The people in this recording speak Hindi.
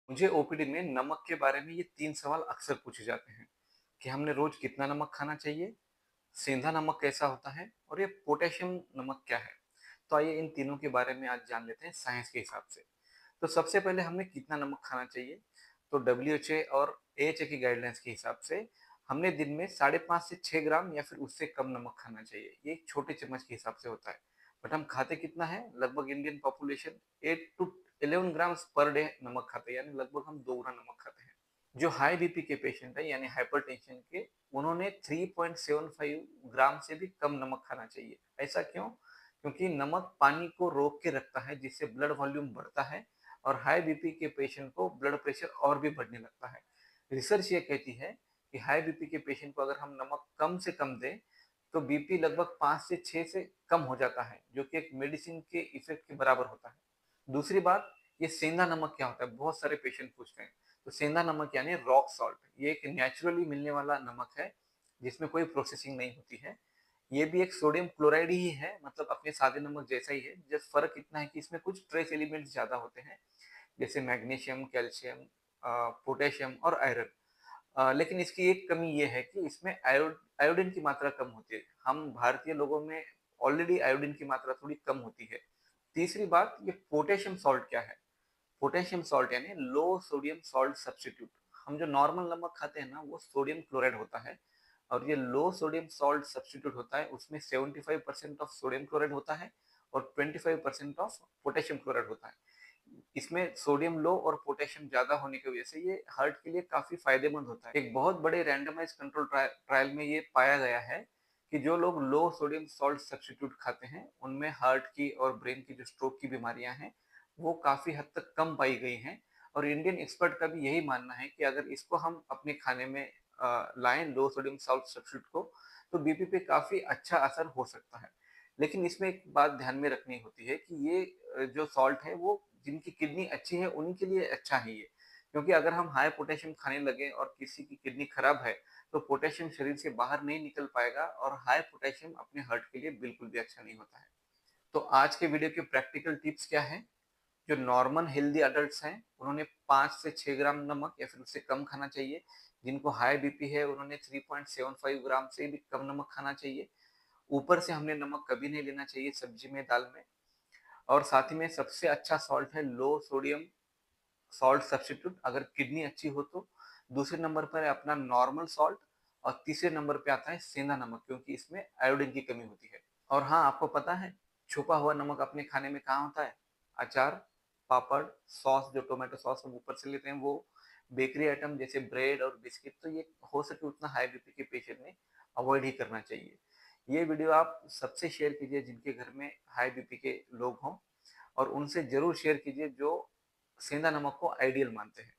मुझे ओपीडी में नमक के बारे में ये 3 सवाल अक्सर पूछे जाते हैं कि हमने रोज कितना नमक खाना चाहिए, सेंधा नमक कैसा होता है और ये पोटेशियम नमक क्या है। तो आइए इन तीनों के बारे में आज जान लेते हैं साइंस के हिसाब से। तो सबसे पहले हमें कितना नमक खाना चाहिए। तो डब्ल्यूएचए और एएचए की गाइडलाइंस के हिसाब से हमने दिन में 5.5 से 6 ग्राम या फिर उससे कम नमक खाना चाहिए। ये एक छोटे चम्मच के हिसाब से होता है। बट हम खाते कितना है, लगभग Indian population 8 to 11 grams per day नमक खाते हैं, यानी लगभग हम 2 ग्राम नमक खाते हैं। जो हाई बीपी के पेशेंट है यानी हाइपरटेंशन के, उन्होंने 3.75 ग्राम से भी कम नमक खाना चाहिए। ऐसा क्यों? क्योंकि नमक पानी को रोक के रखता है जिससे ब्लड वॉल्यूम बढ़ता है और हाई बीपी के पेशेंट को ब्लड प्रेशर और भी बढ़ने लगता है। रिसर्च ये कहती है कि हाई बीपी के पेशेंट को अगर हम नमक कम से कम दें तो बीपी लगभग 5 से 6 से कम हो जाता है, जो कि एक मेडिसिन के इफेक्ट के बराबर होता है। दूसरी बात, ये सेंधा नमक क्या होता है, बहुत सारे पेशेंट पूछते हैं। तो सेंधा नमक यानी रॉक सॉल्ट, ये एक नेचुरली मिलने वाला नमक है जिसमें कोई प्रोसेसिंग नहीं होती है। ये भी एक सोडियम क्लोराइड ही है, मतलब अपने सादे नमक जैसा ही है। जस्ट फर्क इतना है कि इसमें कुछ ट्रेस एलिमेंट्स ज्यादा होते हैं, जैसे मैग्नीशियम, कैल्शियम, पोटेशियम और आयरन। लेकिन इसकी एक कमी ये है कि इसमें आयोडीन की मात्रा कम होती है। हम भारतीय लोगों में ऑलरेडी आयोडीन की मात्रा थोड़ी कम होती है। तीसरी बात, ये पोटेशियम सॉल्ट क्या है। पोटेशियम सॉल्ट यानी लो सोडियम सॉल्ट सब्स्टिट्यूट। हम जो नॉर्मल नमक खाते हैं ना, वो सोडियम क्लोराइड होता है, और ये लो सोडियम सॉल्ट सब्स्टिट्यूट होता है। उसमें 75% ऑफ सोडियम क्लोराइड होता है और 25% ऑफ पोटेशियम क्लोराइड होता है। इसमें सोडियम लो और पोटेशियम ज्यादा होने की वजह से ये हार्ट के लिए काफी फायदेमंद होता है। एक बहुत बड़े रैंडमाइज कंट्रोल ट्रायल में ये पाया गया है कि जो लोग लो सोडियम सॉल्ट सब्स्टिट्यूट खाते हैं, उनमें हार्ट की और ब्रेन की जो स्ट्रोक की बीमारियां हैं, वो काफी हद तक कम पाई गई हैं। और इंडियन एक्सपर्ट का भी यही मानना है कि अगर इसको हम अपने खाने में लाएं, लो सोडियम सॉल्ट सब्स्टिट्यूट को, तो बीपी पे काफी अच्छा असर हो सकता है। लेकिन इसमें एक बात ध्यान में रखनी होती है कि ये जो सॉल्ट है वो जिनकी किडनी अच्छी है उन्हीं के लिए अच्छा है ये। क्योंकि अगर हम हाई पोटेशियम खाने लगे और किसी की किडनी खराब है, तो पोटेशियम शरीर से बाहर नहीं निकल पाएगा और हाई पोटेशियम अपने हार्ट के लिए बिल्कुल भी अच्छा नहीं होता है। तो आज के वीडियो के प्रैक्टिकल टिप्स क्या है। जो नॉर्मल हेल्दी अडल्ट्स हैं, उन्होंने 5 से 6 ग्राम नमक या फिर उससे कम खाना चाहिए। जिनको हाई बीपी है, उन्होंने 3.75 ग्राम से भी कम नमक खाना चाहिए। ऊपर से हमने नमक कभी नहीं लेना चाहिए सब्जी में, दाल में। और साथ ही में सबसे अच्छा सॉल्ट है लो सोडियम सॉल्ट सब्स्टिट्यूट, अगर किडनी अच्छी हो तो। दूसरे नंबर पर है अपना नॉर्मल सॉल्ट। और तीसरे नंबर पे आता है सेंधा नमक, क्योंकि इसमें आयोडीन की कमी होती है। और हाँ, आपको पता है छुपा हुआ नमक अपने खाने में कहाँ होता है? अचार, पापड़, सॉस, जो टोमेटो सॉस हम ऊपर से लेते हैं वो, बेकरी आइटम जैसे ब्रेड और बिस्किट। तो ये हो सके उतना हाई बीपी के पेशेंट ने अवॉइड ही करना चाहिए। ये वीडियो आप सबसे शेयर कीजिए जिनके घर में हाई बीपी के लोग हों, और उनसे जरूर शेयर कीजिए जो सेंधा नमक को आइडियल मानते हैं।